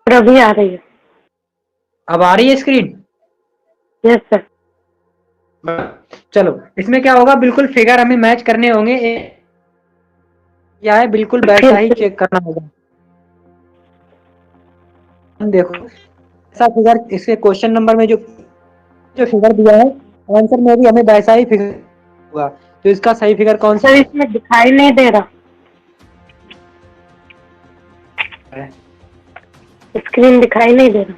और अभी आ रही है। अब आ रही है स्क्रीन? Yes sir. चलो, इसमें क्या होगा, बिल्कुल फिगर हमें मैच करने होंगे। क्या है, बिल्कुल वैसा फिर ही से चेक करना होगा। देखो, ऐसा फिगर इसके क्वेश्चन नंबर में जो जो फिगर दिया है, आंसर में भी हमें वैसा ही फिगर होगा। तो इसका सही फिगर कौन सा सर इसमें दिखाई नहीं दे रहा, है? स्क्रीन दिखाई नहीं दे रहा।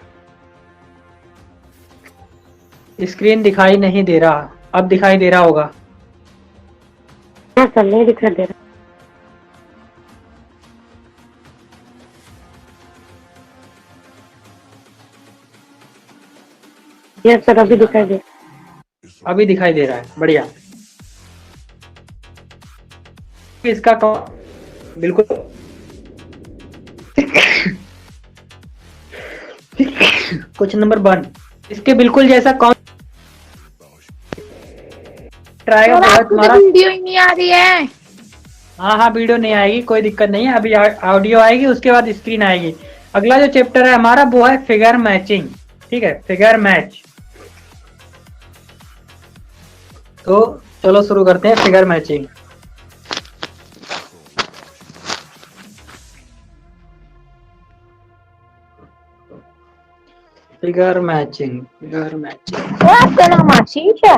स्क्रीन दिखाई नहीं दे रहा, अब दिखाई दे रहा होगा। हाँ सर, नहीं दिखाई दे रहा। यस सर, अभी दिखाई दे रहा। अभी दिखाई दे रहा है, बढ़िया। इसका कौन, बिल्कुल क्वेश्चन नंबर 1, इसके बिल्कुल जैसा कौन ट्राई का और होगा आपकी तो तुम्हारा? वीडियो ही नहीं आ रही है। हाँ हाँ, वीडियो नहीं आएगी, कोई दिक्कत नहीं है। अभी ऑडियो आएगी, उसके बाद स्क्रीन आएगी। अगला जो चैप्टर है हमारा वो है फिगर मैचिंग। ठीक है, फिगर मैच। तो चलो शुरू करते हैं figure matching. Figure matching, figure matching. तो आपका नाम आशीष है?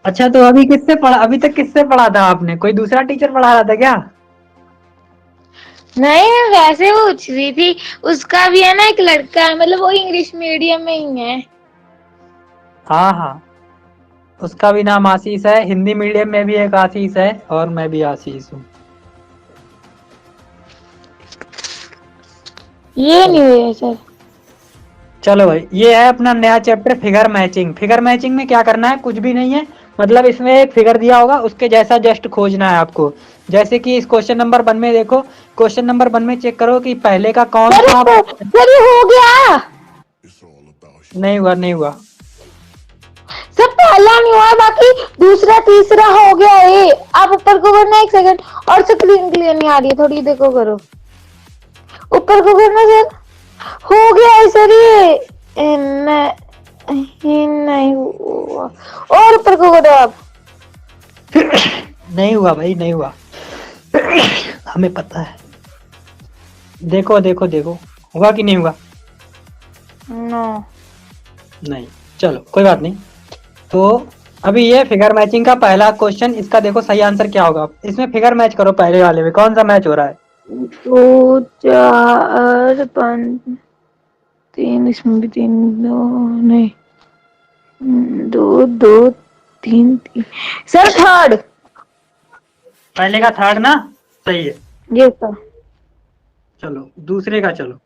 अच्छा, तो अभी किससे पढ़ा, अभी तक किससे पढ़ा था आपने? कोई दूसरा टीचर पढ़ा रहा था क्या? नहीं, मैं वैसे पूछ रही थी। उसका भी है ना एक लड़का, मतलब वो इंग्लिश मीडियम में ही है। हाँ हाँ, उसका भी नाम आशीष है। हिंदी मीडियम में भी एक आशीष है, और मैं भी आशीष हूँ। ये चलो नहीं हुई है सर। चलो भाई, ये है अपना नया chapter figure matching. Figure matching में क्या करना है, कुछ भी नहीं है। मतलब इसमें एक फिगर दिया होगा, उसके जैसा जस्ट खोजना है आपको। जैसे कि इस क्वेश्चन नंबर 1 में देखो, क्वेश्चन नंबर 1 में चेक करो कि पहले का कौन सा। सर ये हो गया। नहीं हुआ, नहीं हुआ। सर पहला नहीं हुआ, बाकी दूसरा तीसरा हो गया है। आप ऊपर को करना, एक सेकंड। और स्क्रीन क्लियर नहीं आ रही है, थोड़ी देखो करो। ऊपर को करना सर। हो गया है सर ये। नहीं हुआ। और ऊपर को करो आप। नहीं हुआ भाई, नहीं हुआ। हमें पता है। देखो देखो देखो, हुआ कि नहीं हुआ? नो। नहीं। चलो कोई बात नहीं। तो अभी ये फिगर मैचिंग का पहला क्वेश्चन, इसका देखो सही आंसर क्या होगा। इसमें फिगर मैच करो, पहले वाले में कौन सा मैच हो रहा है? 2 4 5 3, इसमें भी 3, 2 नहीं, 2 2 3 3। Sir third. पहले का थर्ड ना? सही है। ये सर। चलो दूसरे का, चलो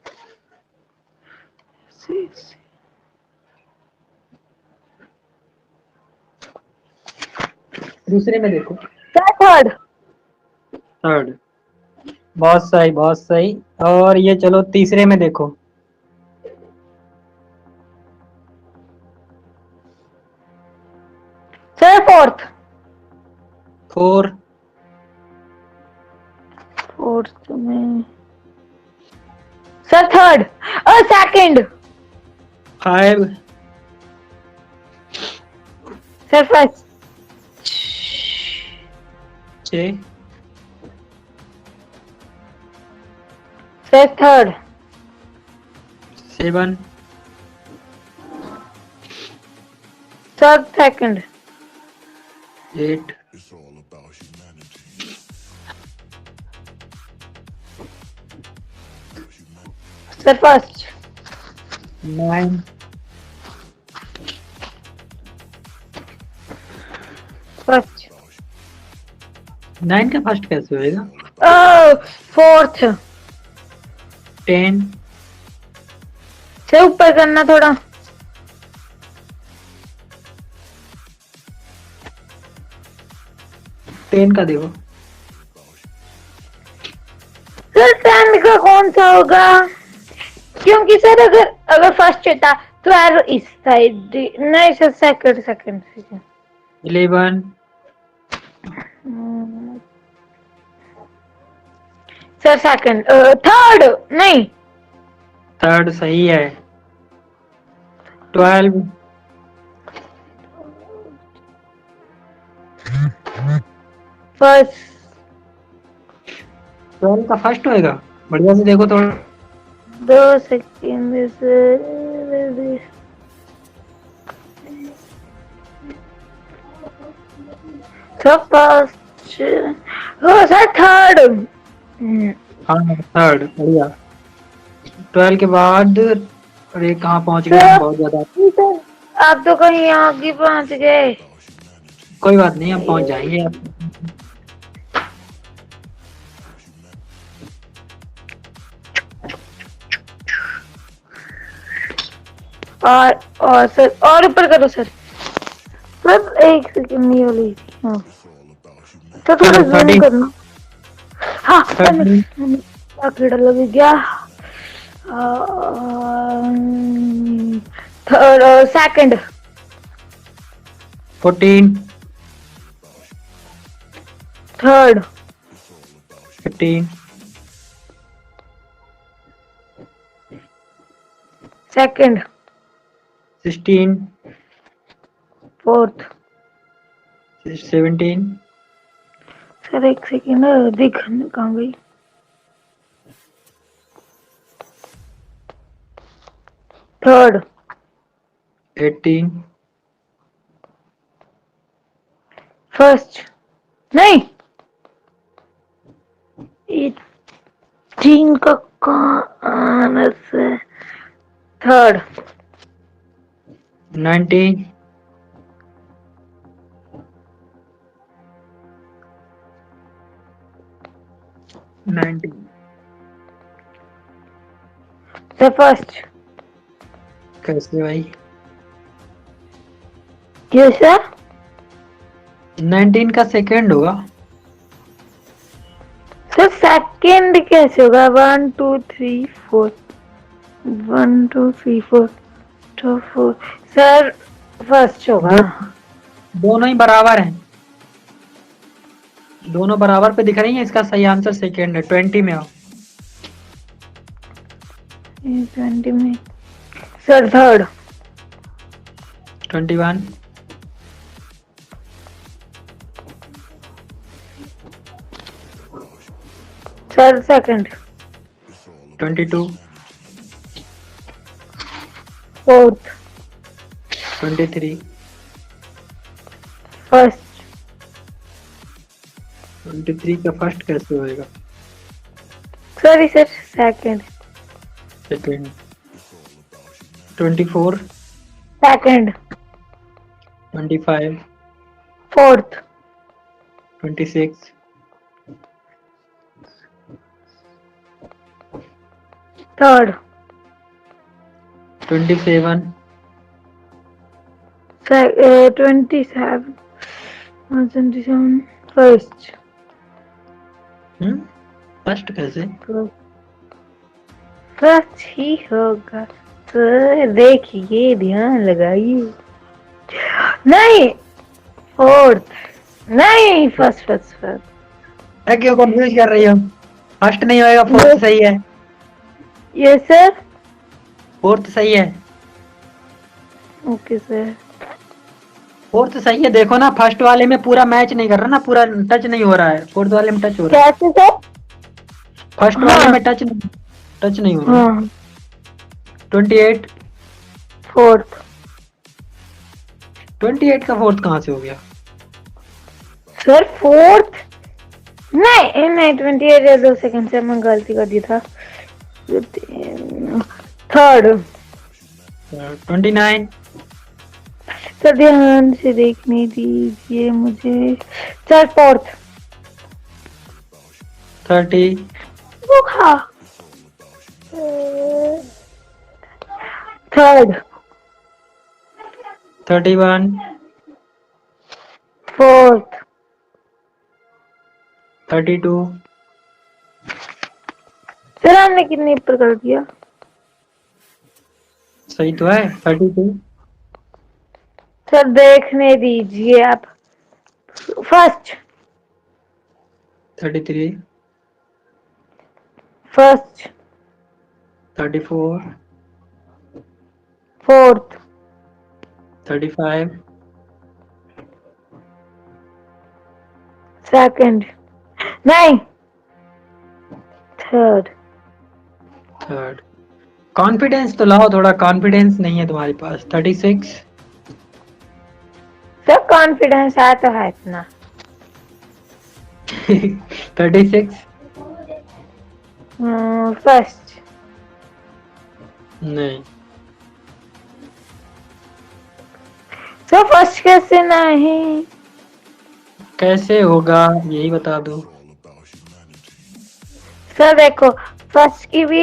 दूसरे में देखो। Sir third. थर्ड, बहुत सही, बहुत सही। और ये चलो तीसरे में देखो। Sir fourth. फोर, फोर्थ में sir third. Second. Five, sir first. छः, sir third. Seven, sir second. Eight, sir first. Nine, first. Nine का फर्स्ट कैसे होएगा? फोर्थ। टेन, सर ऊपर करना थोड़ा। टेन का देखो। सर टेन का कौन सा होगा? क्योंकि सर अगर अगर फर्स्ट था तो 12 इस साइड। नहीं sir, second second second. 11, sir second. Third नहीं। थर्ड सही है। 12 फर्स्ट। 12 का फर्स्ट होएगा। बढ़िया से देखो थोड़ा। 2 सेकेंड से सब फर्स्ट हो सर थर्ड। हाँ थर्ड बढ़िया। 12 के बाद अरे कहाँ पहुंच गए हम, सर बहुत ज्यादा। आप तो कहीं आगे पहुंच गए। कोई बात नहीं, हम पहुंच जाएंगे अब। और सर और ऊपर करो सर। सर 1 सेकेंड ये वाली। हाँ तो थोड़ा चलो जूम 13। करना। हाँ 13 कीड़ा लग गया। Third second 14 third 15 second 16 fourth. 17 sir 1 second दिख कहाँ गई। थर्ड 18 फर्स्ट नहीं 18 का कहाँ से। Third 19 19 sir first. कैसे भाई? क्यों सर? 19 का सेकंड होगा। सर सेकंड कैसे होगा? 1 2 3 4 1 2 3 4 2 4 सर फर्स्ट होगा। दोनों ही बराबर हैं, दोनों बराबर पे दिख रही हैं। इसका सही आंसर सेकंड है। 20 में आओ। 20 में sir third 21 sir second 22 fourth 23 first 23 का फर्स्ट कैसे होएगा? Sorry sir second second 24 second 25 fourth 26 third 27 27 first first कैसे? फर्स्ट ही होगा सर, देखिए ध्यान लगाइए। नहीं फोर्थ नहीं फर्स्ट फर्स्ट फर्स्ट। क्यों कंफ्यूज कर रही हो? फर्स्ट नहीं होएगा, फोर्थ सही है। Yes sir. फोर्थ सही है। Okay sir. फोर्थ सही है। देखो ना, फर्स्ट वाले में पूरा मैच नहीं कर रहा ना, पूरा टच नहीं हो रहा है। फोर्थ वाले में टच हो रहा है। कैसे सर? फर्स्ट वाले में टच नहीं हो रहा। हाँ 28 फोर्थ 28 का फोर्थ कहाँ से हो गया? सर फोर्थ नहीं नहीं 28 2 सेकंड से मैं गलती कर दी था। थर्ड 29 सर ध्यान से देखने दीजिए मुझे। सर फोर्थ 30 वो खा थर्ड 31 फोर्थ 32 सर हमने कितने ऊपर कर दिया? सही तो है। 32 सर देखने दीजिए आप। फर्स्ट 33 फर्स्ट 34, फोर्थ, 35, सेकंड, नहीं, थर्ड। थर्ड। कॉन्फिडेंस तो लाओ, थोड़ा कॉन्फिडेंस नहीं है तुम्हारे पास। 36, सब कॉन्फिडेंस है तो है इतना। 36, फर्स्ट, नहीं। तो फर्स्ट कैसे नहीं? कैसे होगा यही बता दो। सर देखो, फर्स्ट की भी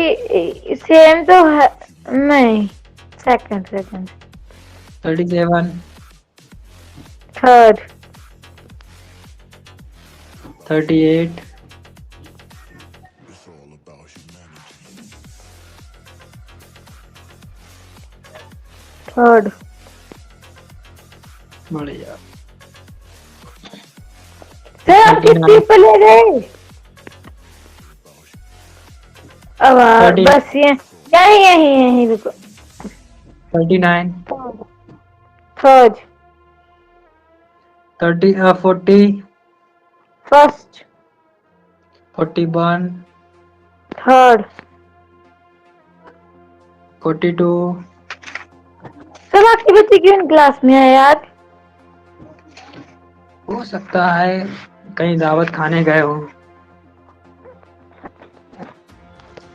सेम तो है, नहीं, सेकंड, 37, थर्ड, 38, थर्ड। बढ़िया। सर आप कितनी पे ले गए? अब बस ये यही यही यही रुको। 39, थर्ड, 40, फर्स्ट, 41, थर्ड। 42, सर आपके बच्चे क्यों क्लास में है यार? हो सकता है कहीं दावत खाने गए हो।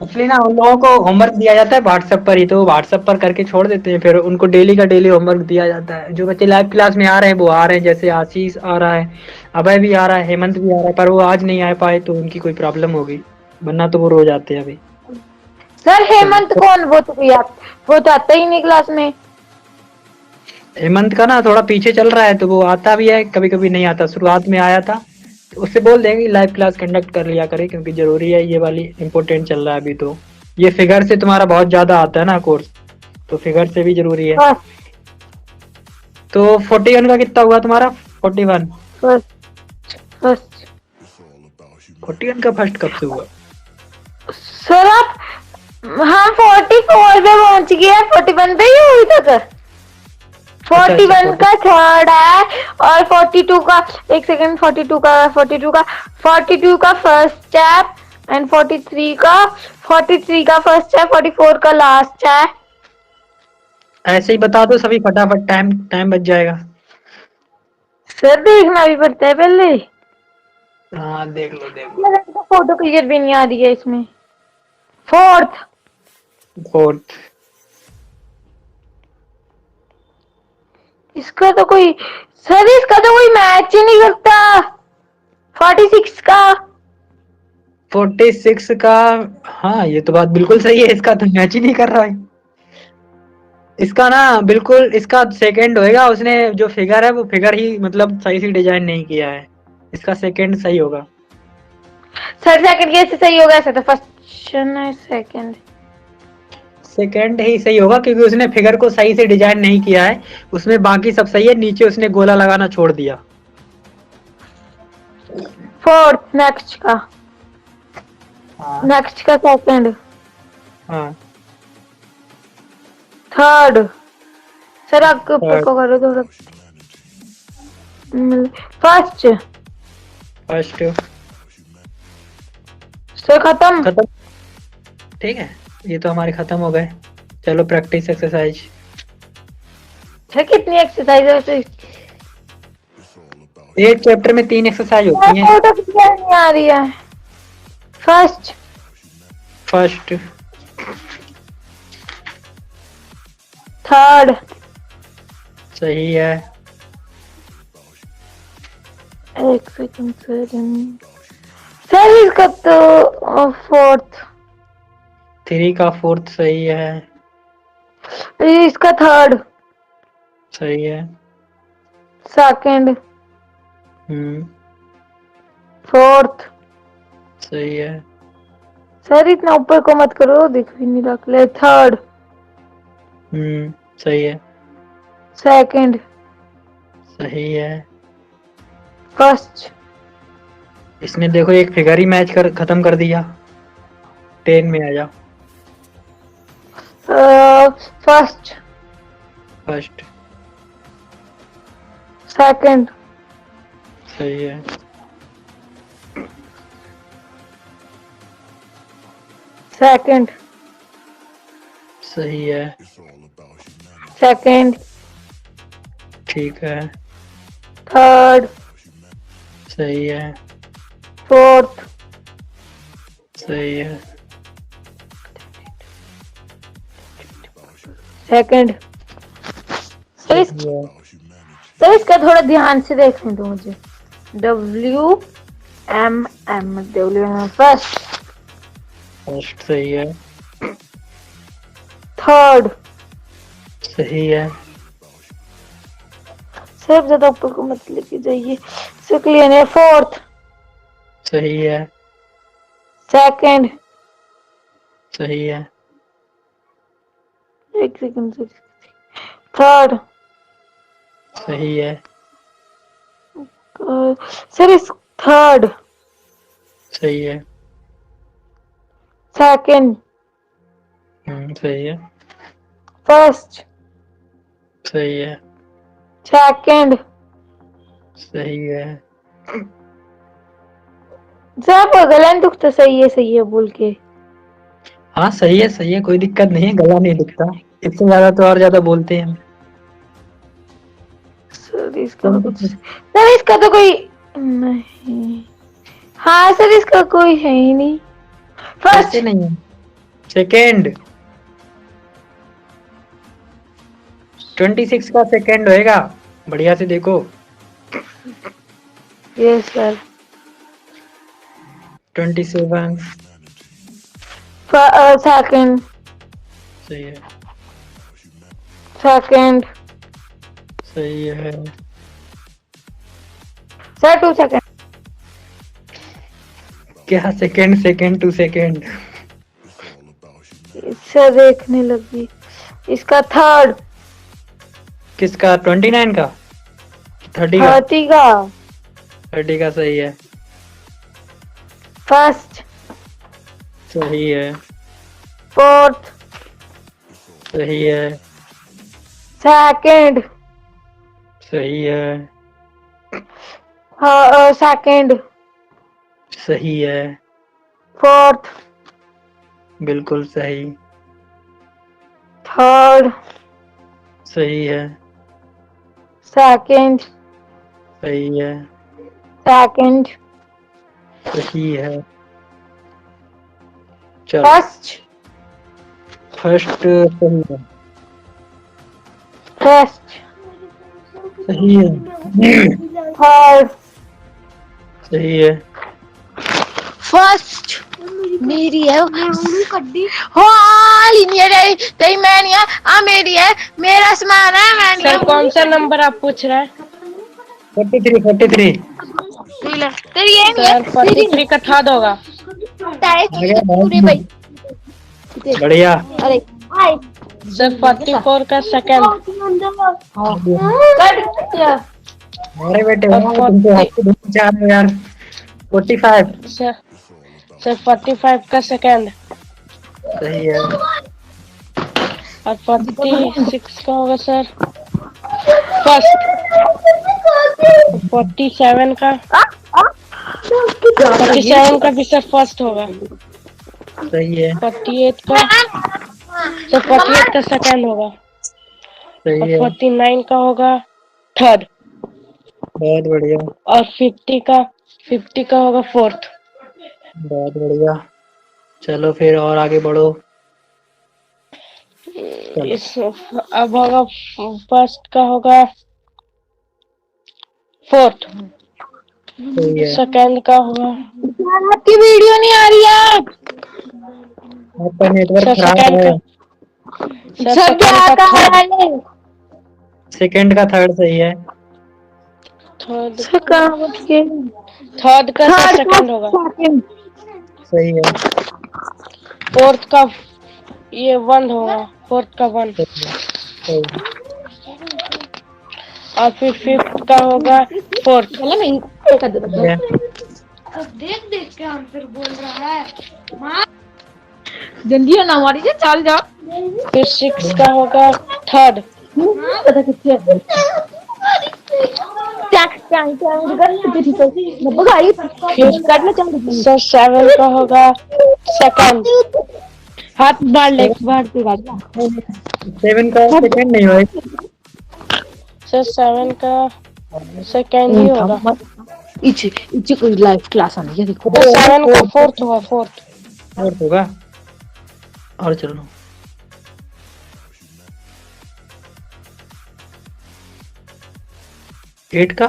एक्चुअली ना उन लोगों को होमवर्क दिया जाता है व्हाट्सएप पर ही, तो व्हाट्सएप पर करके छोड़ देते हैं, फिर उनको डेली का डेली होमवर्क दिया जाता है। जो बच्चे लाइव क्लास में आ रहे हैं वो आ रहे हैं, जैसे आशीष आ रहा है, अभय भी आ रहा है, हेमंत भी आ रहा है, पर वो आज नहीं आ पाए तो उनकी कोई प्रॉब्लम होगी, वरना तो वो रोज आते हैं अभी। सर हेमंत कौन? वो तो कोई वो तो आता ही नहीं क्लास में। हेमंत का ना थोड़ा पीछे चल रहा है, तो वो आता भी है, कभी कभी नहीं आता। शुरुआत में आया था तो उससे बोल देंगे लाइव क्लास कंडक्ट कर लिया करे, क्योंकि जरूरी है, ये वाली इम्पोर्टेंट चल रहा है अभी। तो ये फिगर से तुम्हारा बहुत ज्यादा आता है ना कोर्स, तो फिगर से भी जरूरी है। तो 41 का कितना हुआ तुम्हारा? 41, फर्स्ट। 41 का फर्स्ट कब से हुआ? सर आप, हाँ 44 पे पहुंच गया, 41 पे ही हुई तक। 41 का थर्ड है और 42 का, एक सेकंड, 42 का फर्स्ट है एंड 43 का फर्स्ट है, 44 का लास्ट है। ऐसे ही बता दो सभी फटाफट, टाइम टाइम बच जाएगा। सर देखना भी पड़ता है पहले। हाँ देख लो। तो फोटो क्लियर भी नहीं आ रही है इसमें। फोर्थ, इसका तो कोई, सर इसका तो कोई मैच ही नहीं करता। 46 का, 46 का, हाँ ये तो बात बिल्कुल सही है, इसका तो मैच ही नहीं कर रहा है। इसका ना बिल्कुल, इसका सेकंड होएगा, उसने जो फिगर है वो फिगर ही मतलब सही से डिजाइन नहीं किया है, इसका सेकंड सही होगा। सर सेकंड कैसे सही होगा? ऐसा तो फर्स्ट है, सेकंड ही सही होगा, क्योंकि उसने फिगर को सही से डिजाइन नहीं किया है, उसमें बाकी सब सही है, नीचे उसने गोला लगाना छोड़ दिया। फोर्थ, नेक्स्ट का, हाँ नेक्स्ट का सेकंड, हाँ, थर्ड। सर आपके ऊपर को करो थोड़ा। फर्स्ट, सर खत्म। ठीक है, ये तो हमारे खत्म हो गए। चलो प्रैक्टिस एक्सरसाइज। सर कितनी एक्सरसाइज है वैसे? एक चैप्टर में 3 एक्सरसाइज होती हैं। फोटो क्लियर नहीं आ रही है। फर्स्ट, थर्ड, सही है। एक सेकंड सर इसका तो फोर्थ, 3 का फोर्थ सही है। इसका थर्ड, सही है। सेकंड, हम्म, फोर्थ। सही है। सर इतना ऊपर को मत करो, दिख भी नहीं रख ले। थर्ड, सही है। सेकंड, सही है। फर्स्ट। इसने देखो एक फिगर ही मैच कर खत्म कर दिया। 10 में आ जाओ। फर्स्ट, फर्स्ट, सेकंड, सही है, सेकंड, सही है, सेकंड, ठीक है, थर्ड, सही है, फोर्थ, सही है, सेकंड। सर सही है, इसका थोड़ा ध्यान से देखने दो मुझे। WMM फर्स्ट, फर्स्ट, सही है, थर्ड, सही है, सिर्फ ज्यादा ऊपर को मत लेके जाइए, क्लियर है। फोर्थ, सही है, सेकंड, सही है, एक सेकंड, थर्ड, सही है, सर इस थर्ड, सही है, सेकंड, सही है, फर्स्ट, सही है, सेकंड। सही है, सर गला दुखता, सही है बोल के। हाँ सही है, कोई दिक्कत नहीं है, गला नहीं दुखता, इससे ज्यादा तो और ज्यादा बोलते हैं हम। सर इसका तो कोई नहीं। हाँ सर इसका कोई है ही नहीं। फर्स्ट, कैसे नहीं है? सेकेंड, 26 का सेकेंड होएगा, बढ़िया से देखो। Yes sir. 27, सेकंड, सही है, सेकंड, सही है, सर 2 सेकंड। क्या सेकेंड, सेकेंड टू सेकेंड? इससे देखने लगी। इसका थर्ड, किसका? 29 का, 30 का? 30 का, 30 का सही है, फर्स्ट, सही है, फोर्थ, सही है, सेकंड, सही है, सेकंड, सही है, फोर्थ, बिल्कुल सही, थर्ड, सही है, सेकंड, सही है, सेकंड, सही है, चलो फर्स्ट, फर्स्ट सही है, फर्स्ट, सही है, थर्ड, सही है, फर्स्ट मेरी है। हाँ मेरी तेरी मैं नहीं है, मेरी है, मेरा सामान है, मैं नहीं। सर कौन सा नंबर आप पूछ रहे हैं? 43, 43। तेरी ये नहीं है, सर 43 का थर्ड होगा। पूरे भाई। बढ़िया, अरे सर 44 का सेकंड। अरे बेटे और तुमको हाथ से जा रहे हो यार। 45 सर 45 का सेकंड। सही है, और 46 का होगा सर फर्स्ट। 47 का 47 का भी सर फर्स्ट होगा। सही है, 48 का सर 48 का सेकंड होगा। सही और है, 49 का होगा थर्ड। बहुत बढ़िया, और 50 का होगा फोर्थ। बहुत बढ़िया। चलो फिर और आगे बढ़ो। चलो इस अब होगा फर्स्ट का होगा फोर्थ। सही है, सेकंड का होगा आपकी वीडियो नहीं आ रही है। आपका नेटवर्क सर खराब सेकंड है। का सर सर क्या सेकंड का कह थर्ड। रहे हैं? सेकंड का थर्ड सही है, थर्ड थर्ड थर्ड का सर का सेकंड होगा। सेकंड, सही है, फोर्थ का ये वन होगा। फोर्थ का वन। सही है, सही और फिर फिफ्थ का होगा फोर्थ। है, देख देख के हम फिर बोल रहा है। जल्दी ना हमारी चल जा। फिर 6 का होगा थर्ड। पता कितने क्या क्या क्या भगाई फिर काटना चाहूंगी सर 7 का होगा सेकंड। हाथ बाहर ले बाहर से काट 7 का सेकंड नहीं होएगा। सर 7 का सेकंड ही होगा। इचे इचे कोई लाइव क्लास आनी है देखो सर 7 का फोर्थ होगा, फोर्थ। फोर्थ होगा। और चलो 8 का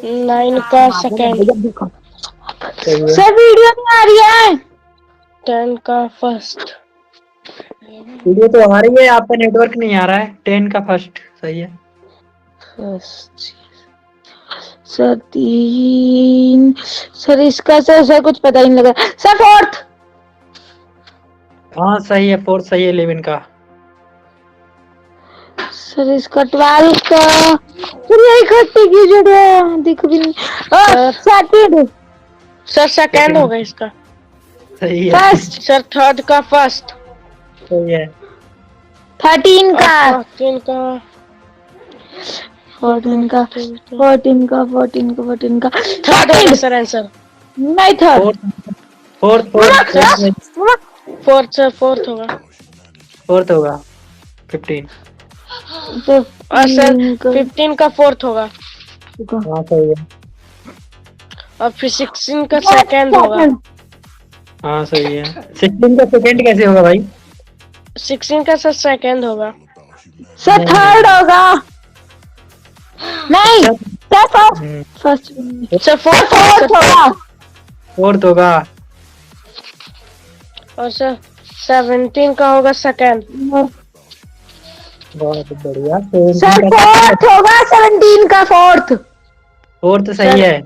9 का सेकंड। सही है। सर वीडियो नहीं आ रही है 10 का फर्स्ट। वीडियो तो आ रही है, आपका नेटवर्क नहीं आ रहा है। 10 का फर्स्ट सही है। सर 3 सर इसका सर कुछ पता ही नहीं लगा सर फोर्थ हाँ सही है, फोर्थ सही है। 11 का सर इसका 12 का सर यही खट्टी की जगह दिख भी नहीं सेकंड सर सेकंड होगा इसका। सही है। फर्स्ट सर थर्ड का फर्स्ट। सही है। 13 का 14 का 14 का 14 का 14 का 14 का थर्ड होगा सर आंसर। नहीं third fourth fourth fourth sir, fourth होगा। फोर्थ होगा। 15 और सर 15 का फोर्थ होगा। हाँ सही है। और फिर 16 का सेकंड होगा। हाँ सही है। 16 का सेकंड कैसे होगा भाई? 16 का सर सेकंड होगा। सर थर्ड होगा नहीं सर हम्म, फर्स्ट सर फोर्थ होगा फोर्थ होगा। और सर 17 का होगा सेकंड। बहुत बढ़िया। सर फोर्थ होगा 17 का फोर्थ फोर्थ सही है।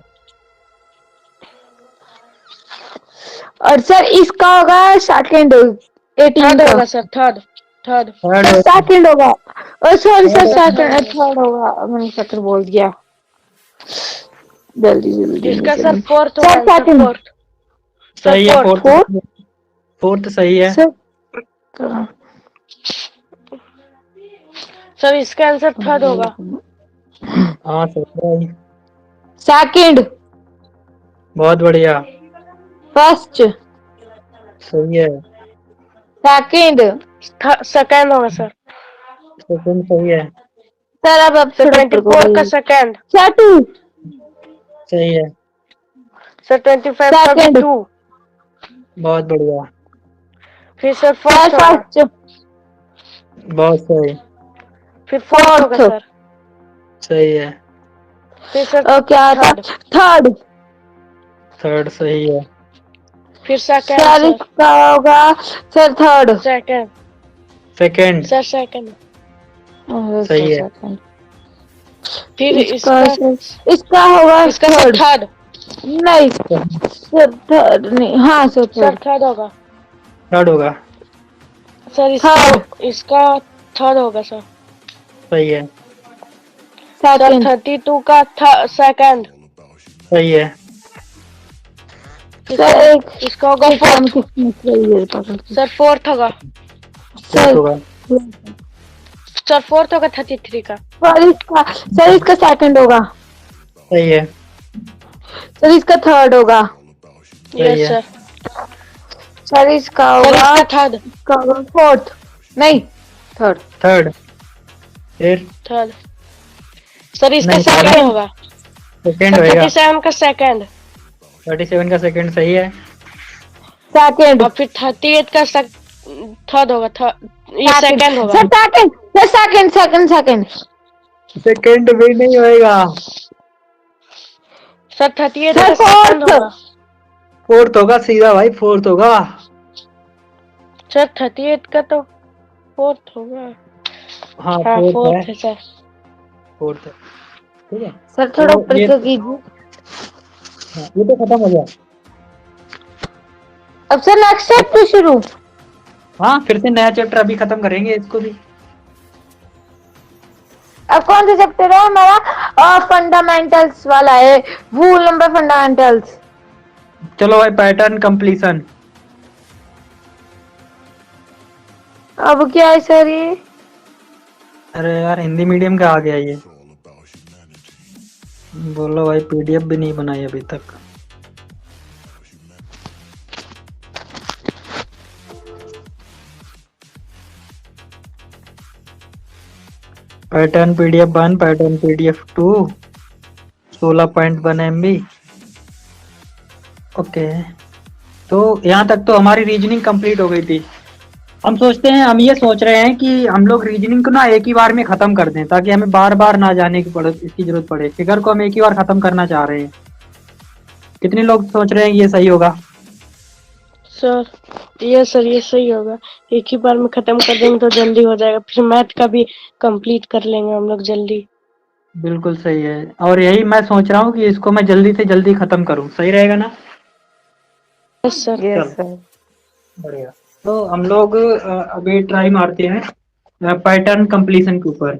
और सर इसका होगा सेकंड 18 थर्ड का होगा sir, third third. Third sir second होगा sorry sir Third second third होगा मैंने सेकंड बोल दिया जल्दी जल्दी इसका सर फोर्थ होगा। सर सेकंड फोर्थ सही है। फोर्थ। फोर्थ फोर्थ सही है। सर इसका आंसर थर्ड होगा। हाँ सही है। सेकंड बहुत बढ़िया। फर्स्ट सही है। सेकंड सेकंड होगा सर। सेकंड सही है। सर अब सर फिर ऊपर 24 का सेकंड। सर 2 सही है। सर 25 का Second. 2। बहुत बढ़िया। फिर सर सर फर्स्ट होगा। फर्स्ट बहुत सही। फिर फोर्थ होगा Fourth. सर। सही है। फिर सर क्या था थर्ड। थर्ड थर्ड सही है। फिर सेकंड सर सर। इसका होगा sir third second second sir, second. सही है। फिर इसका इसका इसका होगा इसका सर थर्ड थर्ड। नहीं सर थर्ड नहीं हाँ सर सर थर्ड थर्ड होगा। थर्ड होगा। सर इसका थर्ड होगा सर। सही है। सर सेकंड 32 का सेकंड। सही है। सर एक इसका होगा फोर्थ। सर सर फोर्थ होगा। फोर्थ होगा। सर फोर्थ होगा 33 का। सर इसका सेकंड होगा सही है। सर इसका थर्ड होगा सही यस है। सर। सर इसका सर होगा इसका थर्ड। फोर्थ नहीं थर्ड थर्ड फिर थर्ड। सर इसका नहीं, सेकंड होगा। सेकंड सर होएगा। 37 का सेकंड। 37 का सेकंड सही है। सेकंड और फिर 38 का थर्ड होगा। ये सेकंड होगा। सर सेकंड सेकंड सेकंड भी नहीं होएगा। सर 38 सर का सेकंड होगा। फोर्थ होगा सीधा भाई, फोर्थ होगा। सर 38 का तो फोर्थ होगा। हाँ हाँ फोर्थ फोर्थ है। है सर। फोर्थ है। ठीक है। सर थोड़ा तो ऊपर ये से कीजिए हाँ, ये तो खत्म हो गया। अब सर नेक्स्ट चैप्टर शुरू हाँ फिर से नया चैप्टर अभी खत्म करेंगे इसको भी। अब कौन सा चैप्टर है हमारा? फंडामेंटल्स वाला है, रूल नंबर फंडामेंटल्स। चलो भाई, पैटर्न कंप्लीशन। अब क्या है सर ये? अरे यार, हिंदी मीडियम का आ गया ये। बोलो भाई, पीडीएफ भी नहीं बनाई अभी तक। Pattern PDF 1, pattern PDF 2, 16.1 MB। Okay, तो यहाँ तक तो हमारी रीजनिंग कंप्लीट हो गई थी। हम ये सोच रहे हैं कि हम लोग रीजनिंग को ना एक ही बार में खत्म कर दें, ताकि हमें बार बार ना जाने की पड़े, इसकी जरूरत पड़े। फिगर को हम एक ही बार खत्म करना चाह रहे हैं। कितने लोग सोच रहे हैं ये सही होगा? सर ये सही होगा। एक ही बार में खत्म कर देंगे तो जल्दी हो जाएगा, फिर मैथ का भी कंप्लीट कर लेंगे हम लोग जल्दी। बिल्कुल सही है, और यही मैं सोच रहा हूँ कि इसको मैं जल्दी से जल्दी खत्म करूँ। सही रहेगा ना? Yes sir. Yes sir. बढ़िया। तो हम लोग अभी ट्राई मारते हैं पैटर्न कंप्लीशन के ऊपर।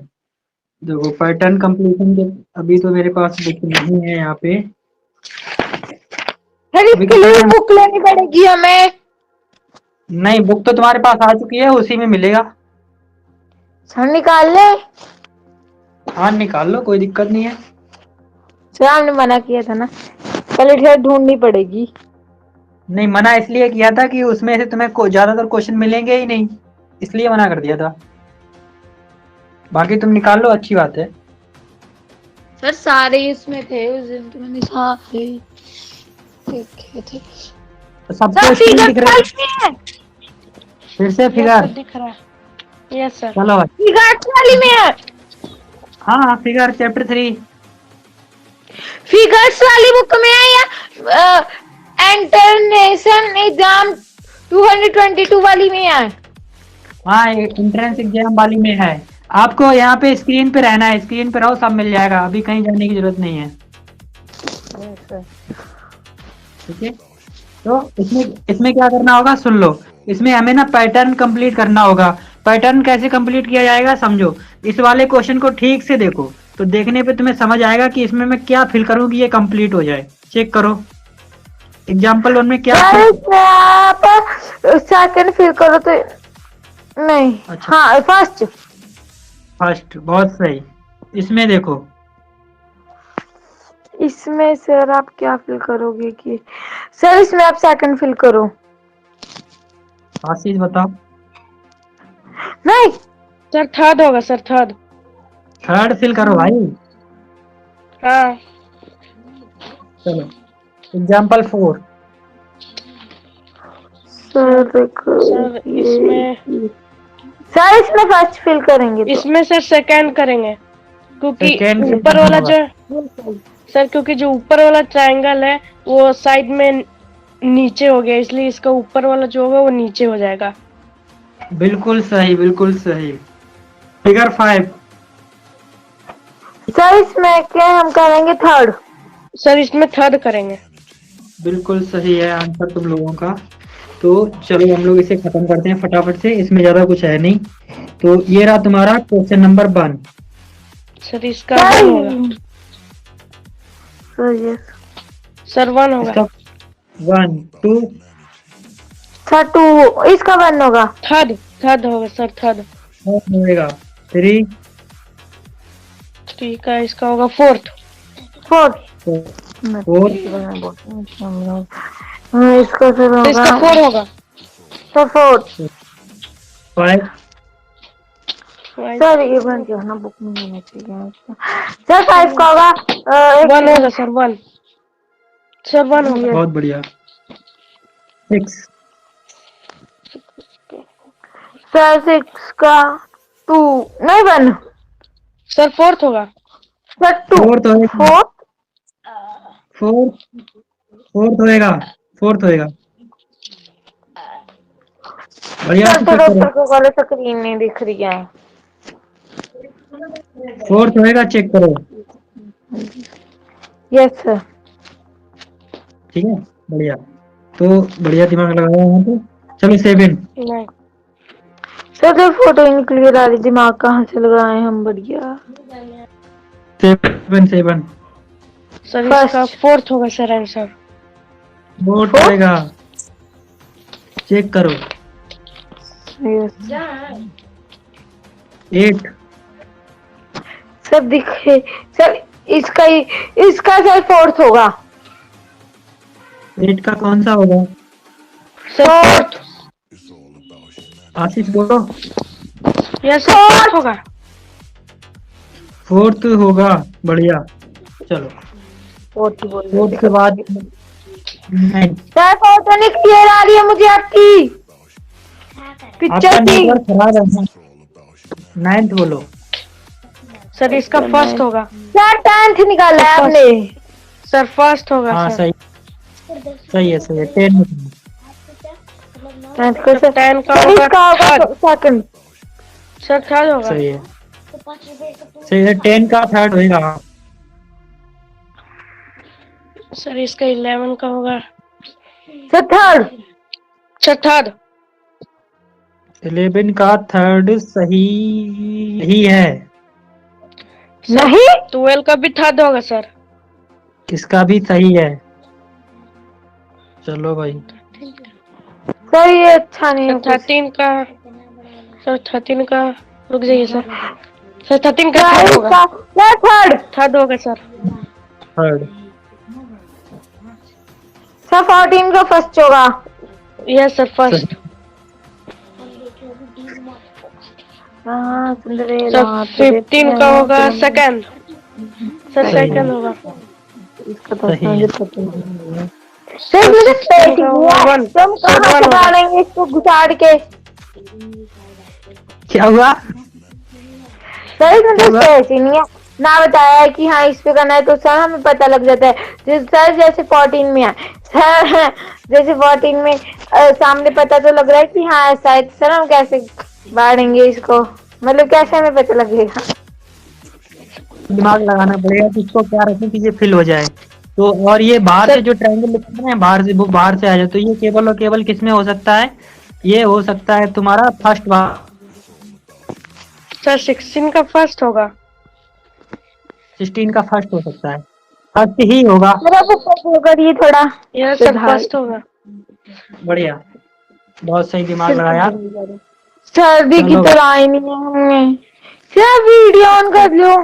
देखो, पैटर्न कंप्लीशन के अभी तो मेरे पास बुक नहीं है यहाँ पे। सर अभी इसके लिए बुक लेनी पड़ेगी हमें? नहीं, बुक तो तुम्हारे पास आ चुकी है, उसी में मिलेगा। सर निकाल ले। हाँ, निकाल लो, कोई दिक्कत नहीं है। सर हमने मना किया था ना, पहले फिर ढूंढनी पड़ेगी। नहीं, मना इसलिए किया था कि उसमें से तुम्हें ज्यादातर क्वेश्चन मिलेंगे ही नहीं, इसलिए मना कर दिया था। बाकी तुम निकाल लो, अच्छी बात है। सर सारे इसमें थे उस दिन, तो मैंने सारे देखे थे। तो सबको सर स्क्रीन फिगर दिख रहा है? में, फिर से यस फिगर। सर दिख रहा है। Yes sir. चलो भाई। फिगर वाली में है। हाँ, फिगर चैप्टर 3। फिगर्स वाली बुक में है या इंटरनेशनल एग्जाम 222 वाली में है? हाँ, एंट्रेंस एग्जाम वाली में है। आपको यहाँ पे स्क्रीन पे रहना है, स्क्रीन पे रहो, सब मिल जाएगा। अभी कहीं जाने की जरूरत नहीं है। ठीक है, तो इसमें क्या करना होगा, सुन लो। इसमें हमें ना पैटर्न कंप्लीट करना होगा। पैटर्न कैसे कंप्लीट किया जाएगा समझो। इस वाले क्वेश्चन को ठीक से देखो, तो देखने पे तुम्हें समझ आएगा कि इसमें मैं क्या फिल करूँ कि ये कंप्लीट हो जाए। चेक करो एग्जाम्पल 1 में क्या सर इसमें आप सेकंड फिल करो तो नहीं। अच्छा, हाँ फर्स्ट। फर्स्ट, बहुत सही। इसमें देखो, इसमें सर आप क्या फिल करोगे कि सर इसमें आप सेकंड फिल करो। आशीष बताओ। नहीं सर थर्ड होगा सर, थर्ड। थर्ड फिल करो भाई। हाँ चलो, एग्जाम्पल 4। सर देखो सर इसमें सर इसमें फर्स्ट फिल करेंगे तो। इसमें सर सेकंड करेंगे, क्योंकि Second fill ऊपर करना वाला होगा। जो सर, क्योंकि जो ऊपर वाला ट्रायंगल है वो साइड में नीचे हो गया, इसलिए इसका ऊपर वाला जो होगा वो नीचे हो जाएगा। बिल्कुल सही, बिल्कुल सही। फिगर 5। सर इसमें क्या हम करेंगे थर्ड? सर इसमें थर्ड करेंगे। बिल्कुल सही है आंसर तुम लोगों का। तो चलो हम लोग इसे खत्म करते हैं फटाफट से, इसमें ज्यादा कुछ है नहीं। तो ये रहा तुम्हारा क्वेश्चन नंबर 1। सर इसका 1 होगा। सर यस सर 1 होगा। इसका 1, 2, सर 2, इसका 1 होगा। थर्ड होगा सर, थर्ड। होगा 3, ठीक है, इसका होगा फोर्थ। 4। 4, इसका सर होगा, इसका 4 होगा। सर 4। 5, सर ये बन गया ना, बुक में होना चाहिए। सर 5 का होगा 1 होगा सर, 1। सर 1 होगा। बहुत बढ़िया। 6, सर 6 का 2 नहीं 1। सर फोर्थ होगा। सर 2 फोर्थ होएगा। 4। फोर्थ होएगा, फोर्थ होएगा। बढ़िया सर से तो चेक करो। डॉक्टर को बोले स्क्रीन नहीं दिख रही है। फोर्थ होएगा, चेक करो। Yes sir. ठीक है, बढ़िया। तो बढ़िया दिमाग लगाया यहाँ पे। चलो 7। नहीं तो फोटो ही क्लियर आ रही, दिमाग कहाँ से लगाए हम, बढ़िया। 7 सर First. इसका फोर्थ होगा सर आंसर। वोट होएगा, चेक करो। Yes. 8 सब दिखे सर, इसका सर फोर्थ होगा। 8 का कौन सा होगा? Sir fourth. आशीष बोलो। यस सर फोर्थ होगा। 4th होगा, बढ़िया। चलो फोर्थ बोल 4th के बाद 9। सर फोटो नहीं क्लियर आ रही है मुझे आपकी पिक्चर आपका की। नेटवर्क खराब है। 9th बोलो। सर इसका फर्स्ट होगा। सर 10th निकाला है आपने। सर फर्स्ट होगा हाँ सर। सही है 10 में। 10th का सर 10 का सर होगा इसका होगा थर्ड। सेकंड। सर थर्ड होगा। सही है 10 का 3rd होएगा। सर इसका 11 का होगा। Sir third. Sir third. 11 का 3rd सही ही है। नहीं 12 का भी थर्ड होगा सर। किसका भी सही है। चलो भाई। सर ये अच्छा नहीं सर है कुछ। 13 का। सर 13 का रुक जाइए सर। सर 13 का सर थर्ड होगा। इसका सर थर्ड। थर्ड होगा सर। 3rd सर 14 का फर्स्ट होगा। Yes sir first. हाँ सर 15 का होगा सेकंड। सर सही सेकंड है। होगा। इसका तो सही है। मुझे पता नहीं है। सर मुझे पेट हुआ, One. तुम कहाँ One से होगा। डालेंगे इसको घुसाड़ के। क्या हुआ? सर इसमें तो हुआ? स्पेस ही नहीं है ना, बताया है कि हाँ इस पे करना है तो सर हमें पता लग जाता है। सर जैसे 14 में है सर, जैसे 14 में सामने पता तो लग रहा है कि हाँ ऐसा है, तो सर हम कैसे बाढ़ेंगे इसको, मतलब कैसे हमें पता लगेगा। दिमाग लगाना पड़ेगा कि इसको क्या रखें कि ये फिल हो जाए। तो और ये बाहर से जो ट्रायंगल लिखते हैं बाहर से, वो बाहर से आ जाए, तो ये केवल और केवल किस में हो सकता है? ये हो सकता है तुम्हारा फर्स्ट बार। सर 16 का फर्स्ट होगा। 16 का फर्स्ट हो सकता है, फर्स्ट ही होगा। सर आप ऊपर करिए थोड़ा। यस सर फर्स्ट होगा। बढ़िया, बहुत सही दिमाग लगाया। सर्दी की चलो। तो लाई नहीं है हमें। सर वीडियो ऑन कर लो,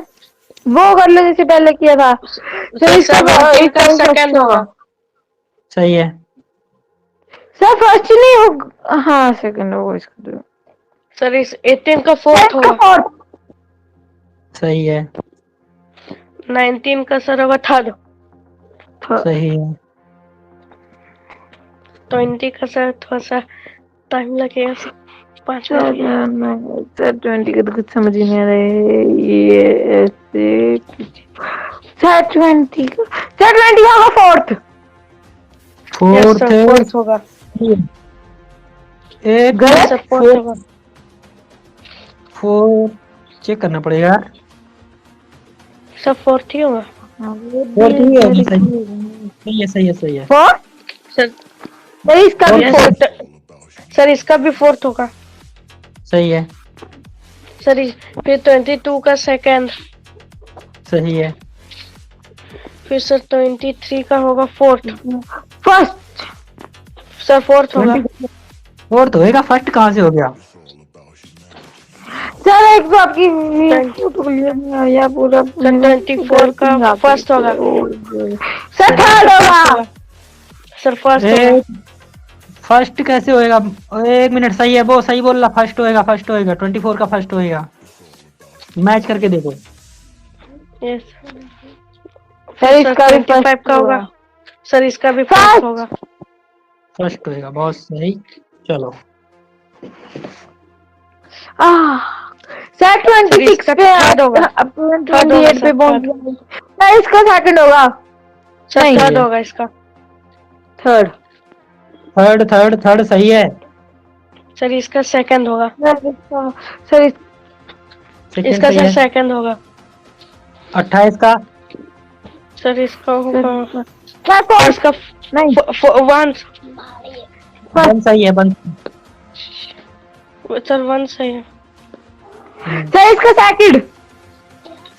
वो कर लो जैसे पहले किया था। सर इसका 17 का इसका सेकंड होगा। सही है। सर फर्स्ट नहीं होगा, हाँ सेकंड होगा इसका तो। सर इस 18 का फोर्थ होगा। फोर्थ। सही है। 19 का सर होगा थर्ड। सही है। 20 का सर थोड़ा सा टाइम लगेगा सर, 5 मिनट। सर 20 का तो कुछ समझ ही नहीं आ रहा है ये ऐसे। सर 20 का, सर 20 का होगा फोर्थ। फोर्थ फोर्थ होगा। एक गलत। सर फोर्थ होगा। 4 चेक करना पड़ेगा। सर फोर्थ ही होगा। फोर्थ ही होगा। सही है सही है सही है। फोर्थ। सर सर इसका भी फोर्थ। सर इसका भी फोर्थ होगा। सही है। सर फिर 22 का सेकंड। सही है। फिर सर 23 का होगा फोर्थ। फर्स्ट। सर फोर्थ होगा। फोर्थ होएगा, फर्स्ट कहाँ से हो गया? सर एक तो आपकी फोटो क्लियर नहीं आया पूरा। सर 24 का फर्स्ट होगा। सर थर्ड होगा। सर फर्स्ट होगा। फर्स्ट कैसे होएगा? 1 मिनट, सही है, वो सही बोल रहा, फर्स्ट होएगा 24 का फर्स्ट होएगा। मैच करके देखो। यस सर इसका भी 25 का होगा। सर इसका भी फर्स्ट होगा। फर्स्ट होएगा, बहुत सही। चलो सर 26 पे थर्ड होगा। अब 28 पे पहुंच गए। सर इसका सेकंड होगा। सर थर्ड होगा इसका। थर्ड। थर्ड सही है। सर इसका सेकंड होगा। सर इसका सर सेकंड होगा। 28 का। सर इसका होगा। इसका नहीं वन वन सही है, वन। सर 1 सही है। सर इसका सेकंड,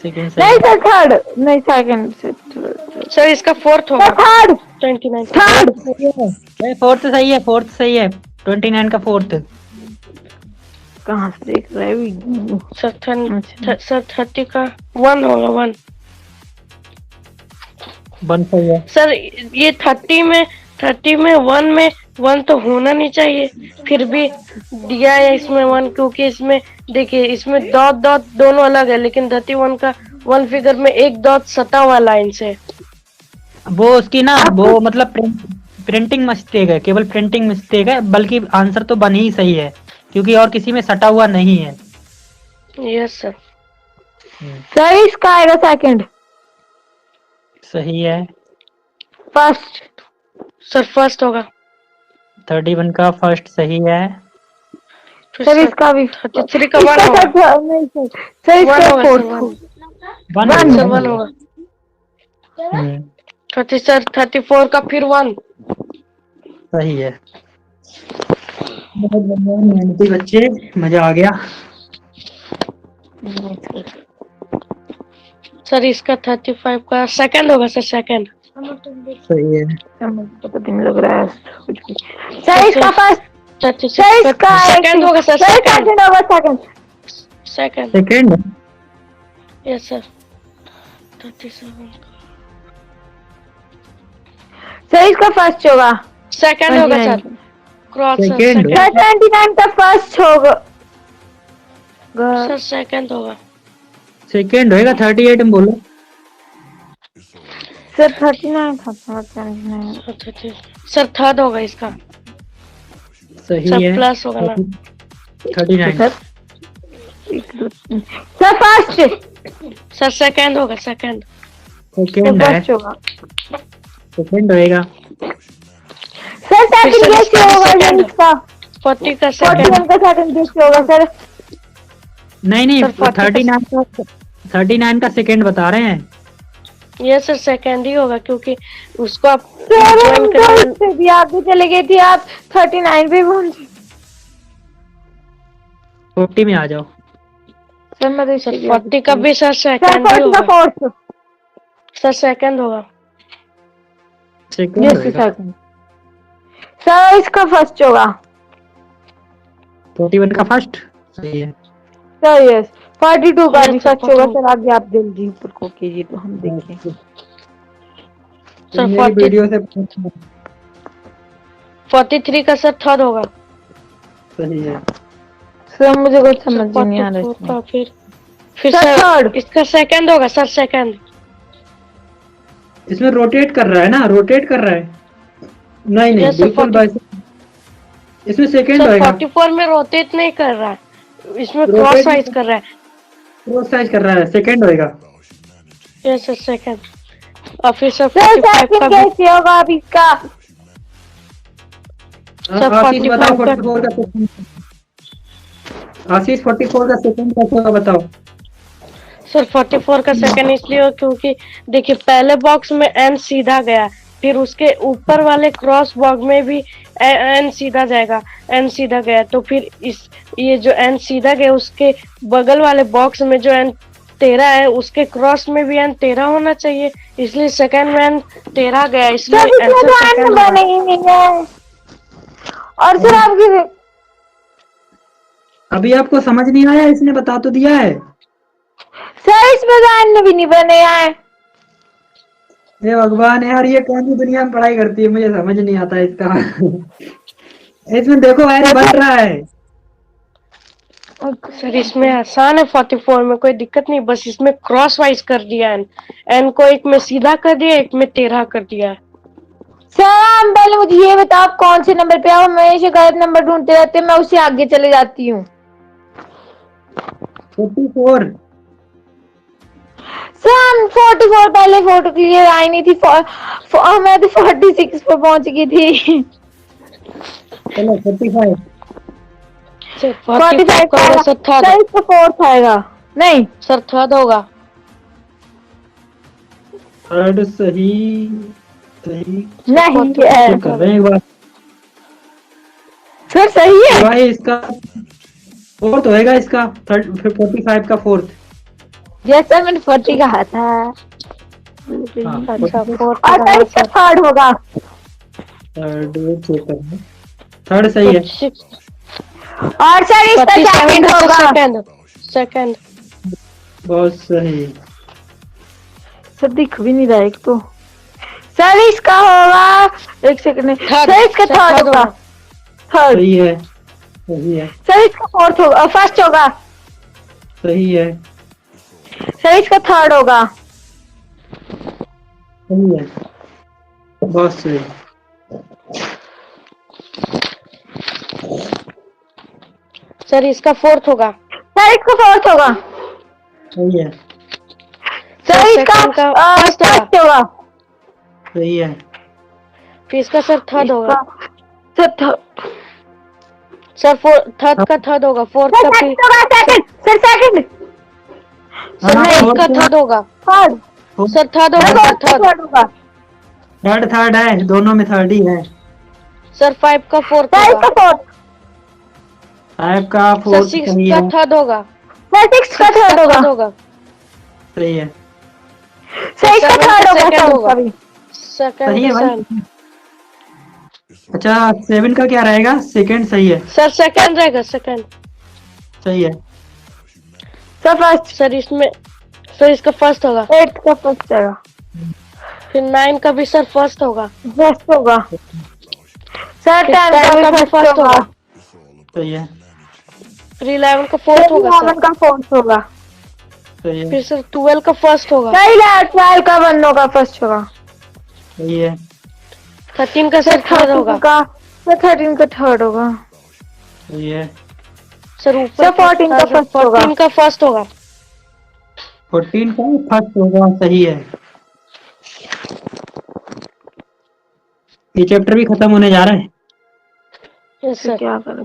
सेकंड नहीं सही सर थर्ड, नहीं सेकंड से सर इसका 4th होगा। Third 29 third. है। फोर्थ सही है, फोर्थ सही है, 29 का फोर्थ। कहाँ से देख रहे हो? सर सर 30 का 1 होगा 1। वन सही है। सर ये 30 में 1 तो होना नहीं चाहिए, फिर भी दिया है इसमें 1, क्योंकि इसमें देखिए इसमें डॉट डॉट दोनों अलग है, लेकिन 31 का 1 फिगर में एक डॉट सटा हुआ लाइन से। वो उसकी ना वो मतलब प्रिंटिंग मिस्टेक है, केवल प्रिंटिंग मिस्टेक है, बल्कि आंसर तो बन ही सही है क्योंकि और किसी में सटा हुआ नहीं है। Yes sir. सर इसका आएगा सेकंड। सही है। फर्स्ट। सर फर्स्ट होगा। 31 का फर्स्ट सही है। फिर सर इसका भी 33 का 1 होगा। नहीं सर, सर इसका 1 होगा सर फोर्थ। 1 वन सर 1 होगा। हम्म, 30 सर 34 का फिर 1। सही है। बहुत बढ़िया, मेहनती बच्चे, मजा आ गया। सर इसका 35 का सेकंड होगा सर, सेकंड। सही है। पता नहीं लग रहा है कुछ भी। सर इसका फर्स्ट। 36 सर इसका सेकंड होगा सर, सेकंड सेकंड होगा second. Second. Second yes sir 37 sir इसका फर्स्ट होगा। सेकंड होगा sir, cross sir second sir second. 29 का फर्स्ट होगा। सर सेकंड होगा। सेकंड होएगा, 38 में बोलो। सर 39 था, सर 29। सर थर्ड होगा इसका। सही सर है। प्लस होगा ना। 39 सर फर्स्ट। सर सेकंड होगा, सेकंड। सेकंड है, फर्स्ट होगा। सेकंड होएगा। सर सेकंड सर कैसे होगा सर second। इसका? 40 का 41 सेकंड। का सेकंड कैसे होगा सर? नहीं नहीं, सर 40 39 का सेकंड बता रहे हैं। ये सर सेकंड ही होगा, क्योंकि उसको आप सर ज्वाइन हम तो करने। इससे भी आगे चले गए थे, आप 39 पे पहुंचे। 40 में आ जाओ। सर मैं तो सर इससे भी 40 का भी सर सर सेकंड ही 40 का होगा। फोर्थ। सर सेकंड होगा। सेकंड यस होएगा। सेकंड। सर इसका फर्स्ट होगा। 41 का फर्स्ट सही है। सर यस 42 का भी Yes, sir, फर्स्ट होगा 42 सर। आगे आप जल्दी ऊपर को कीजिए तो हम देखें। सर मेरी वीडियो से 43 का सर थर्ड होगा। सही है। सर मुझे कुछ सर समझ ही नहीं आ रहा 44 इसमें। का फिर सर सर थर्ड। इसका सेकंड होगा सर, सेकंड। इसमें रोटेट कर रहा है ना, रोटेट कर रहा है। नहीं नहीं Yes, sir, बिल्कुल 40 भाई, इसमें सेकंड सर होएगा। 44 में रोटेट नहीं कर रहा है, इसमें क्रॉस रोटेट साइज कर रहा है। क्रॉस साइज कर रहा है, सेकंड होएगा। Yes sir second. और फिर सर सर 45 का सेकंड भी। कैसे होगा अब इसका? सर आशीष 45 बताओ का 44 का सेकंड। आशीष 44 का सेकंड कैसे होगा बताओ। सर 44 का सेकंड इसलिए हो क्योंकि देखिए पहले बॉक्स में एन सीधा गया, फिर उसके ऊपर वाले क्रॉस बॉक्स में भी एन सीधा जाएगा, एन सीधा गया, तो फिर इस ये जो एन सीधा गया उसके बगल वाले बॉक्स में जो एन 13 है उसके क्रॉस में भी एन 13 होना चाहिए, इसलिए सेकंड में एन 13 गया, इसलिए सर इसमें आंसर तो सेकंड एंड होगा। बने ही नहीं है। और सर आपकी अभी आपको समझ नहीं आया, इसने बता तो दिया है। सर इसमें तो एंड भी नहीं बने हैं। हे भगवान यार, ये कौन सी दुनिया में पढ़ाई करती है, मुझे समझ नहीं आता इसका। इसमें देखो एन बन रहा है। सर इसमें आसान है, 44 में कोई दिक्कत नहीं, बस इसमें क्रॉस वाइज कर दिया एन, एन को एक में सीधा कर दिया, एक में 13 कर दिया। सर आप पहले मुझे ये बताओ आप कौन से नंबर पे, आप हमेशा गलत नंबर ढूंढते रहते हैं, मैं उससे आगे चले जाती हूँ। 44 सर हम 44 पहले फोटो क्लियर आई नहीं थी, मैं तो 46 पे पहुंच गई थी। चलो 45 सर 45 45 का होगा सर सर थर्ड। इसका फोर्थ आएगा। नहीं सर थर्ड होगा। थर्ड सही। सही नहीं है। चेक कर रहे हैं एक बार। सर सही है। भाई इसका फोर्थ होएगा इसका, 45 का फोर्थ। जैसा मैंने 40 कहा था। हाँ, अच्छा 4 और सर इसका थर्ड होगा। थर्ड चेक करना, थर्ड सही है। 46 और सर इसका 47 सेकंड का होगा। सेकंड बहुत सही। सर दिख भी नहीं रहा एक तो। सर इसका होगा, एक सेकंड, थर्ड सर इसका थर्ड होगा। थर्ड। सही है, सही है, सर इसका फोर्थ होगा, फर्स्ट होगा। सही है, सर इसका थर्ड होगा। सही है, बहुत सही। सर इसका फोर्थ होगा। सर इसका फोर्थ होगा। सही है, सर इसका सेकंड का फर्स्ट होगा। फर्स्ट होगा। सही है, फिर इसका सर थर्ड होगा। इसका सर थर्ड। सर थर्ड का थर्ड होगा। फोर्थ सर का फिर सेकंड होगा, सेकंड। Sir second. सर हाँ, फोर्थ का fourth थर्ड होगा। थर्ड। सर थर्ड होगा। सर सर थर्ड थर्ड होगा। थर्ड थर्ड है, दोनों में थर्ड ही है। सर 5 का फोर्थ सर होगा। इसका फोर्थ। 5 का सर फोर्थ 6 सही का है, थर्ड होगा। सर सिक्स का 6 का थर्ड होगा। थर्ड होगा। सही है, सर इसका सेवन थर्ड का होगा। सेकंड सर होगा। सॉरी। सेकंड सही का है भाई। सेकंड। अच्छा 7 का क्या रहेगा? सेकंड सही है, सर सेकंड रहेगा। सेकंड। सही है, सर फर्स्ट। सर इसमें सर इसका फर्स्ट होगा। 8 का फर्स्ट होगा। फिर 9 का भी सर फर्स्ट होगा। फर्स्ट होगा। सर फिर 10 10 का का भी भी फर्स्ट होगा। सही है, फिर 11 का सर फोर्थ होगा। 11 सर का फोर्थ होगा। सही है, फिर सर 12 का फर्स्ट होगा। सर 12 का 1 होगा, फर्स्ट होगा। सही है, 13 का सर सर थर्ड 13 होगा। का, सर 13 का थर्ड होगा। सही है, सर ऊपर सर 14 का फर्स्ट होगा। 14 का फर्स्ट होगा। 14 का फर्स्ट होगा, सही है। ये चैप्टर भी खत्म होने जा रहा है। Yes sir sir. क्या करें?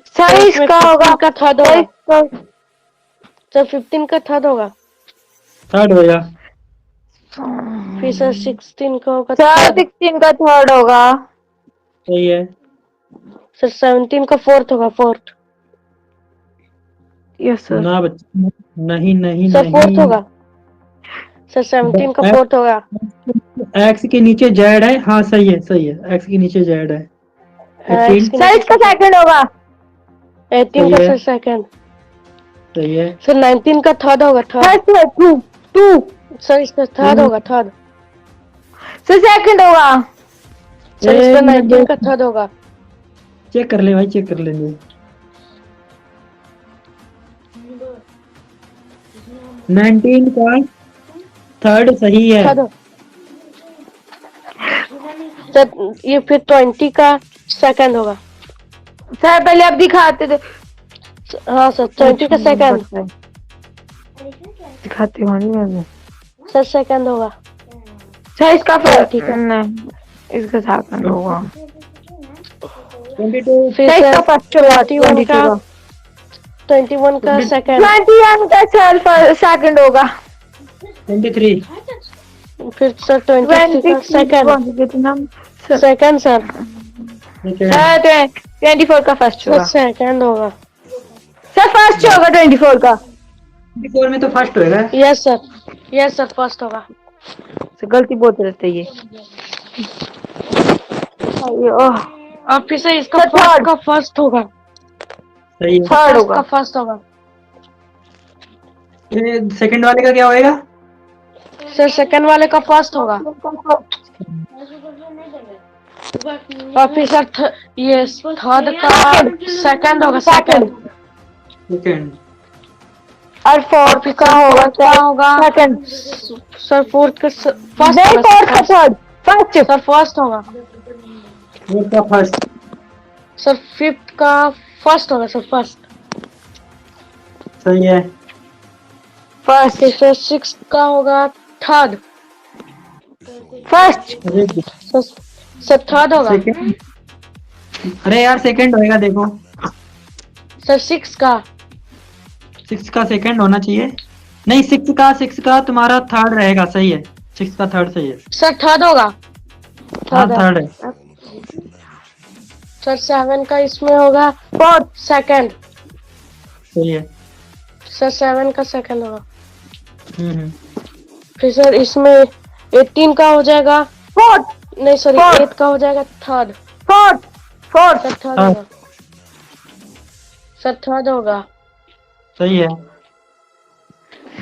सर सर इसमें इसका 15 होगा। का थर्ड सर होगा। इसका सर 15 का थर्ड होगा। थर्ड होगा, फिर सर 16 का होगा सर थर्ड। 16 का थर्ड होगा। सही है, सर 17 का फोर्थ होगा। फोर्थ। Yes sir. ना बच्चे, नहीं नहीं सर फोर्थ नहीं। होगा। सर 17 का फोर्थ होगा। एक्स के नीचे जेड है, हाँ सही है, सही है, एक्स के नीचे जेड है। एक्स 18 के सर नीचे इसका सेकंड होगा। 18 सही का है, सर सेकंड। सही है, सर 19 का थर्ड होगा। थर्ड। फर्स्ट है 2 2। सर इसका थर्ड होगा। थर्ड। सर सेकंड होगा। सर इसका एक मिनट 19 का थर्ड होगा। चेक कर ले भाई, चेक कर लेंगे। 19 का थर्ड सही है, थर्ड। सर ये फिर 20 का सेकंड होगा। सर पहले आप दिखाते थे। हाँ सर 20 का सेकंड। दिखाते हो नहीं मैं। सर सेकंड होगा। सर इसका ठीक है। नहीं, इसका सेकंड होगा। 22 फिर सर इसका सर फर्स्ट होगा। 21 का 21 का सेकंड। 21 का सर सेकंड होगा। 23 फिर सर 23 का सेकंड। Second sir. सर 24 का फर्स्ट सर होगा। सेकंड होगा। सर फर्स्ट होगा 24 का। 24 में तो फर्स्ट होएगा। Yes sir. Yes sir first होगा। सर गलती बहुत रहती है ये। ओह, और फिर सर इसका सर फर्स्ट third। का फर्स्ट होगा। सही है, थर्ड फर्स्ट होगा। का फर्स्ट होगा। ये सेकंड वाले का क्या होएगा? सर सेकंड वाले का फर्स्ट होगा। और फिर सर ये थर्ड का सेकंड होगा। सेकंड। सेकंड, और फोर्थ का होगा। का होगा सेकंड। सर फोर्थ का फर्स्ट नहीं, होगा। फोर्थ का थर्ड। फर्स्ट। सर फर्स्ट होगा। फोर्थ का फर्स्ट, सर फिफ्थ का फर्स्ट होगा। Sir first. सही है, फर्स्ट। फिर सर सिक्स का होगा थर्ड। फर्स्ट। सर थर्ड होगा। सेकंड, अरे यार सेकंड होएगा देखो, सर सिक्स का 6 का सेकंड होना चाहिए। नहीं 6 का तुम्हारा थर्ड रहेगा, सही है, 6 का थर्ड सही है। सर थर्ड होगा। हाँ थर्ड है। थर्ड है, सर सेवन का इसमें होगा फोर्थ। सेकंड। सही है। सर 7 का सेकंड होगा। हम्म। फिर सर इसमें 18 का हो जाएगा फोर्थ। नहीं सॉरी Fourth. 8 का हो जाएगा third. Fourth. Fourth. Sir third हाँ। होगा। सर थर्ड होगा। सही है।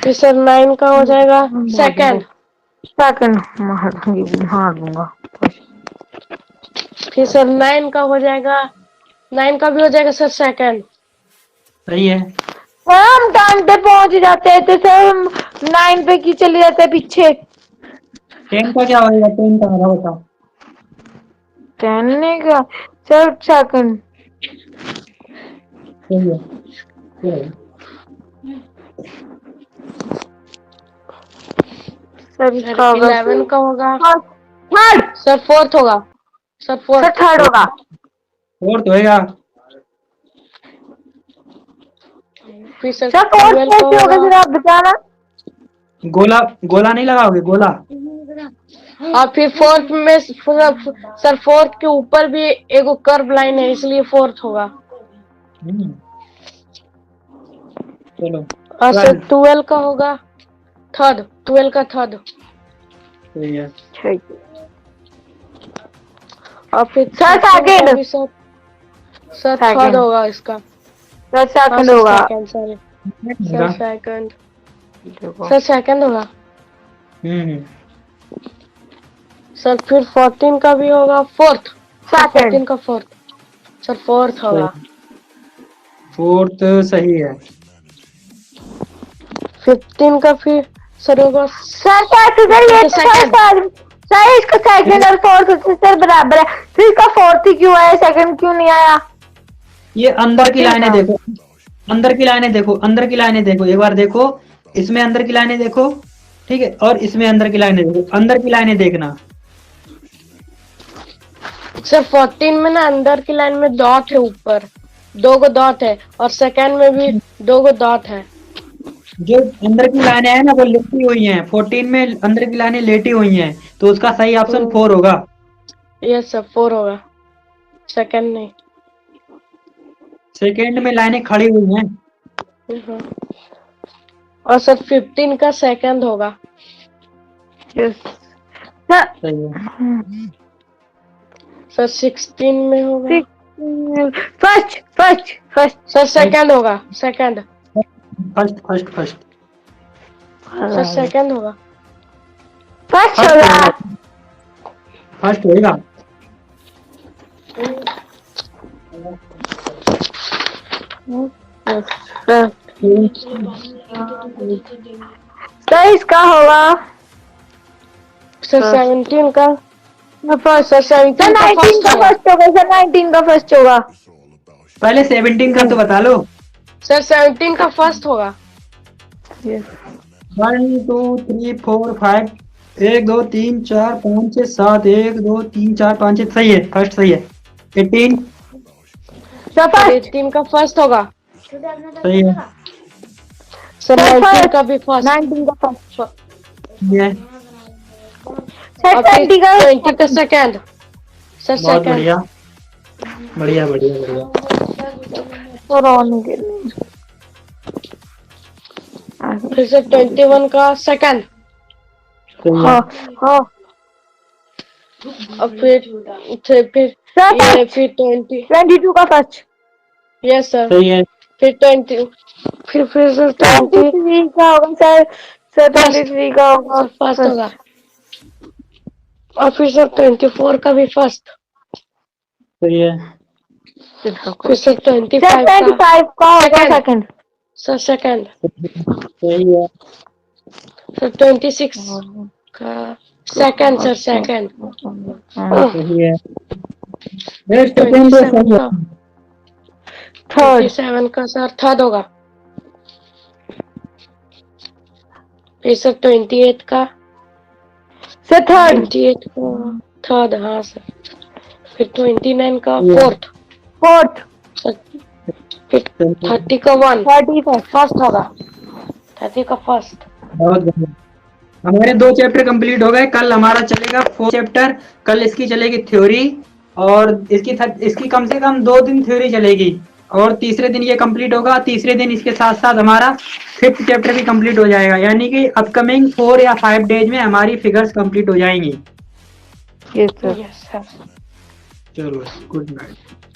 फिर सर 9 का हो जाएगा सेकंड। सेकंड मार दूंगा। फिर सर 9 का हो जाएगा 9 का भी हो जाएगा सर सेकंड। सही है। हम 10 पे पहुंच जाते हैं तो सर हम 9 पे की चले जाते हैं पीछे। 10 का क्या होगा? 10 का आधा होता। 10 का सर सेकंड। सही है। क्या है? सर इसका होगा 11 का होगा थर्ड। सर फोर्थ होगा। Sir sir fourth. थर्ड होगा। फोर्थ होएगा। फिर सर सर फोर्थ 12 का कैसे होगा होगा। सर आप बताना। गोला गोला नहीं लगाओगे? गोला। और फिर फोर्थ में सर फोर्थ के ऊपर भी एक कर्व लाइन है इसलिए फोर्थ होगा। हम्म। चलो और सर 12। 12 का होगा थर्ड। 12 का थर्ड। सही है। और फिर सर 13 का सेकंड। भी सर थर्ड सेकंड। होगा इसका। सर हाँ सेकंड सर होगा। सेकंड सॉरी सर होगा। सेकंड। देखो। सर सेकंड होगा। हम्म। सर फिर 14 का भी होगा फोर्थ। Sir second. 14 का फोर्थ। सर फोर्थ होगा। फोर्थ सही है। 15 का फिर सर होगा सर कैसे सर ये तो सर सेकंड। सर इसका सेकंड और फोर्थ सर बराबर है फिर इसका फोर्थ ही क्यों आया सेकंड क्यों नहीं आया। ये अंदर की 14 लाइनें का। देखो। अंदर की लाइनें देखो। अंदर की लाइनें देखो। एक बार देखो। इसमें अंदर की लाइनें देखो। ठीक है। और इसमें अंदर की लाइनें देखो। अंदर की लाइनें देखना। सर 14 में ना अंदर की लाइन में डॉट है ऊपर 2 गो डॉट है और सेकंड में भी 2 गो डॉट है। जो अंदर की लाइनें हैं ना वो लेटी हुई हैं। 14 में अंदर की लाइनें लेटी हुई हैं तो उसका सही ऑप्शन 4 होगा। यस सर 4 होगा। सेकंड नहीं। सेकेंड में लाइनें खड़ी हुई हैं। हाँ। और सर 15 का सेकंड होगा। यस सर सही है। सर 16 में होगा। First first first. Sir second होगा। Second. First first first. Sir second होगा। फर्स्ट फर्स्ट होगा। होगा। फर्स्ट होएगा। सर इसका होगा सर 17 का फर्स्ट। सर सर 17 का 19 फर्स्ट का होगा। फर्स्ट होगा सर 19 का फर्स्ट होगा। पहले 17 का तो बता लो। सर 17 का फर्स्ट होगा। 1 2 3 4 5 1 2 3 4 5 6 7 1 2 3 4 5 6 सही है। फर्स्ट सही है। 18 सर सर फर्स्ट। 18 का फर्स्ट होगा। सही है। सर 19 का भी फर्स्ट। 19 का फर्स्ट। ये है। सर और फिर 20 का 20 का सेकंड। सर बहुत सेकंड। बढ़िया बढ़िया बढ़िया बढ़िया। और ऑन के लिए फिर सर 21 का सेकंड। सही है। हाँ हाँ और फिर सर ये फर्स्ट। फिर 20। 22 का फर्स्ट। Yes sir. सही है। फिर 20 फिर सर 20 23 का होगा सर। Sir first. 23 का होगा सर फर्स्ट होगा। फर्स्ट। और फिर सर 24 का भी फर्स्ट। सही है। फिर सर 25 सर का 25 का होगा सेकंड। सेकंड। Sir second. सही है। सर 26 का सेकंड। Sir second. सही है। नेक्स्ट सेकंड 27 सही है। का थर्ड। 27 का सर थर्ड होगा। फिर सर 28 का सर थर्ड। 28 का थर्ड। हाँ सर। फिर 29 का Yeah. फोर्थ। फोर्थ। सर फिर 30 का 1 30 फर्स्ट। फर्स्ट होगा। 30 का फर्स्ट। बहुत बढ़िया। हमारे 2 चैप्टर कंप्लीट हो गए। कल हमारा चलेगा 4 चैप्टर। कल इसकी चलेगी थ्योरी और इसकी कम से कम 2 दिन थ्योरी चलेगी। और तीसरे दिन ये कंप्लीट होगा, तीसरे दिन इसके साथ साथ हमारा 5th चैप्टर भी कंप्लीट हो जाएगा, यानी कि अपकमिंग 4 या 5 डेज में हमारी फिगर्स कंप्लीट हो जाएंगी। Yes sir. Yes sir. चलो गुड नाइट।